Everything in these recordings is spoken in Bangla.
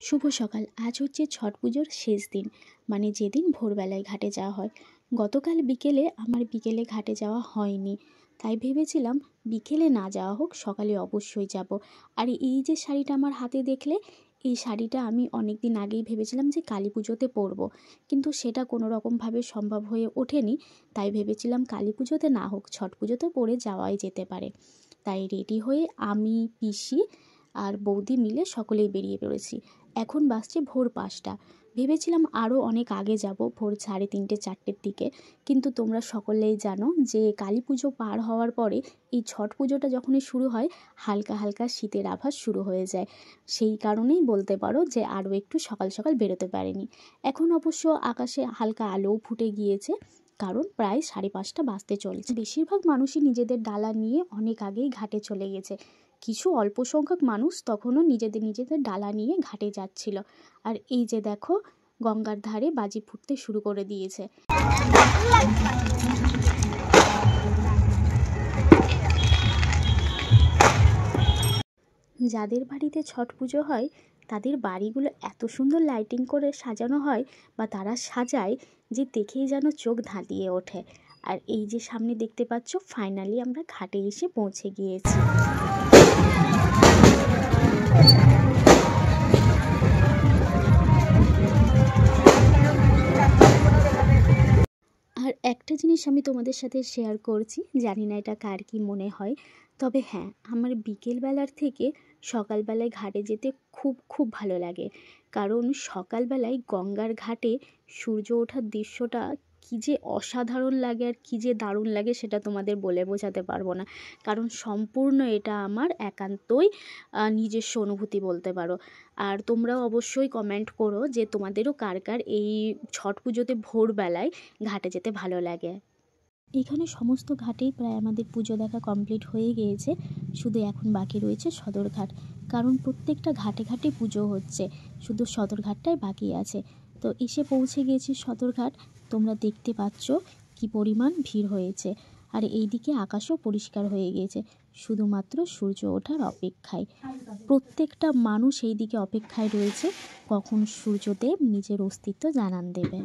শুভ সকাল। আজ হচ্ছে ছট পুজোর শেষ দিন, মানে যেদিন ভোরবেলায় ঘাটে যাওয়া হয়। গতকাল বিকেলে আমার বিকেলে ঘাটে যাওয়া হয়নি, তাই ভেবেছিলাম বিকেলে না যাওয়া হোক, সকালে অবশ্যই যাব। আর এই যে শাড়িটা আমার হাতে দেখলে, এই শাড়িটা আমি অনেক দিন আগেই ভেবেছিলাম যে কালী পুজোতে পরবো, কিন্তু সেটা কোনো রকমভাবে সম্ভব হয়ে ওঠেনি। তাই ভেবেছিলাম কালী পুজোতে না হোক, ছট পুজোতে পরে যাওয়াই যেতে পারে। তাই রেডি হয়ে আমি, পিসি আর বৌদি মিলে সকলেই বেরিয়ে পড়েছি। এখন বাজছে ভোর 5টা। ভেবেছিলাম আরও অনেক আগে যাব, ভোর 3:30 4টের দিকে, কিন্তু তোমরা সকলেই জানো যে কালী পুজো পার হওয়ার পরে এই ছট পুজোটা যখনই শুরু হয়, হালকা হালকা শীতের আভাস শুরু হয়ে যায়। সেই কারণেই বলতে পারো যে আরও একটু সকাল সকাল বেরোতে পারিনি। এখন অবশ্য আকাশে হালকা আলোও ফুটে গিয়েছে, কারণ প্রায় 5:30 বাজতে চলছে। বেশিরভাগ মানুষই নিজেদের ডালা নিয়ে অনেক আগেই ঘাটে চলে গেছে। কিছু অল্প সংখ্যক মানুষ তখনও নিজেদের ডালা নিয়ে ঘাটে যাচ্ছিল। আর এই যে দেখো, গঙ্গার ধারে বাজি ফুটতে শুরু করে দিয়েছে। যাদের বাড়িতে ছট পুজো হয়, তাদের বাড়িগুলো এত সুন্দর লাইটিং করে সাজানো হয়, বা তারা সাজায়, যে দেখেই যেন চোখ ধাঁধিয়ে ওঠে। আর এই যে সামনে দেখতে পাচ্ছ, ফাইনালি আমরা ঘাটে এসে পৌঁছে গিয়েছি। আর একটা জিনিস আমি তোমাদের সাথে শেয়ার করছি, জানি না এটা কার কি মনে হয়, তবে হ্যাঁ, আমার বিকেলবেলার থেকে সকালবেলায় ঘাটে যেতে খুব খুব ভালো লাগে। কারণ সকালবেলায় গঙ্গার ঘাটে সূর্য ওঠার দৃশ্যটা কী যে অসাধারণ লাগে, আর কী যে দারুণ লাগে, সেটা তোমাদের বলে বোঝাতে পারবো না। কারণ সম্পূর্ণ এটা আমার একান্তই নিজস্ব অনুভূতি বলতে পারো। আর তোমরাও অবশ্যই কমেন্ট করো যে তোমাদেরও কার কার এই ছট পুজোতে ভোরবেলায় ঘাটে যেতে ভালো লাগে। এখানে সমস্ত ঘাটেই প্রায় আমাদের পুজো দেখা কমপ্লিট হয়ে গিয়েছে, শুধু এখন বাকি রয়েছে সদরঘাট। কারণ প্রত্যেকটা ঘাটে ঘাটে পুজো হচ্ছে, শুধু সদরঘাটটাই বাকি আছে। তো এসে পৌঁছে গিয়েছি সদরঘাট। তোমরা দেখতে পাচ্ছ কি পরিমাণ ভিড় হয়েছে। আর এইদিকে আকাশও পরিষ্কার হয়ে গিয়েছে, শুধুমাত্র সূর্য ওঠার অপেক্ষায়। প্রত্যেকটা মানুষ এই দিকে অপেক্ষায় রয়েছে কখন সূর্যদেব নিজের অস্তিত্ব জানান দেবে।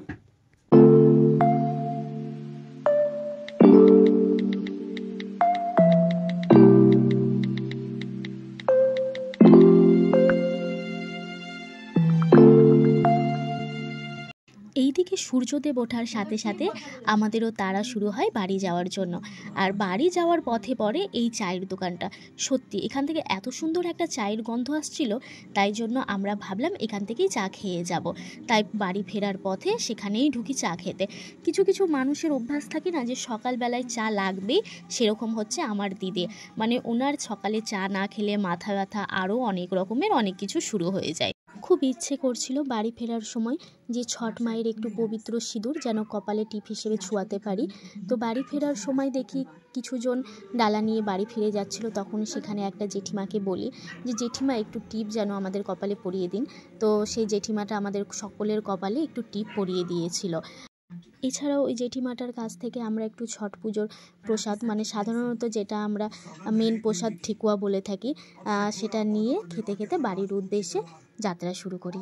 এইদিকে সূর্যদেব ওঠার সাথে সাথে আমাদেরও তাড়া শুরু হয় বাড়ি যাওয়ার জন্য। আর বাড়ি যাওয়ার পথে পড়ে এই চায়ের দোকানটা। সত্যি এখান থেকে এত সুন্দর একটা চায়ের গন্ধ আসছিল, তাই জন্য আমরা ভাবলাম এখান থেকেই চা খেয়ে যাব। তাই বাড়ি ফেরার পথে সেখানেই ঢুকি চা খেতে। কিছু কিছু মানুষের অভ্যাস থাকে না, যে সকালবেলায় চা লাগবেই, সেরকম হচ্ছে আমার দিদি। মানে ওনার সকালে চা না খেলে মাথা ব্যথা, আরও অনেক রকমের অনেক কিছু শুরু হয়ে যায়। খুব ইচ্ছে করছিল বাড়ি ফেরার সময় যে ছট মায়ের একটু পবিত্র সিঁদুর যেন কপালে টিপ হিসেবে ছোঁয়াতে পারি। তো বাড়ি ফেরার সময় দেখি কিছুজন ডালা নিয়ে বাড়ি ফিরে যাচ্ছিল, তখন সেখানে একটা জেঠিমাকে বলি যে জেঠিমা একটু টিপ যেন আমাদের কপালে পরিয়ে দিন। তো সেই জেঠিমাটা আমাদের সকলের কপালে একটু টিপ পরিয়ে দিয়েছিল। এছাড়াও ওই জেঠিমাটার কাছ থেকে আমরা একটু ছট পুজোর প্রসাদ, মানে সাধারণত যেটা আমরা মেন প্রসাদ ঠেকুয়া বলে থাকি, সেটা নিয়ে খেতে খেতে বাড়ির উদ্দেশ্যে যাত্রা শুরু করি।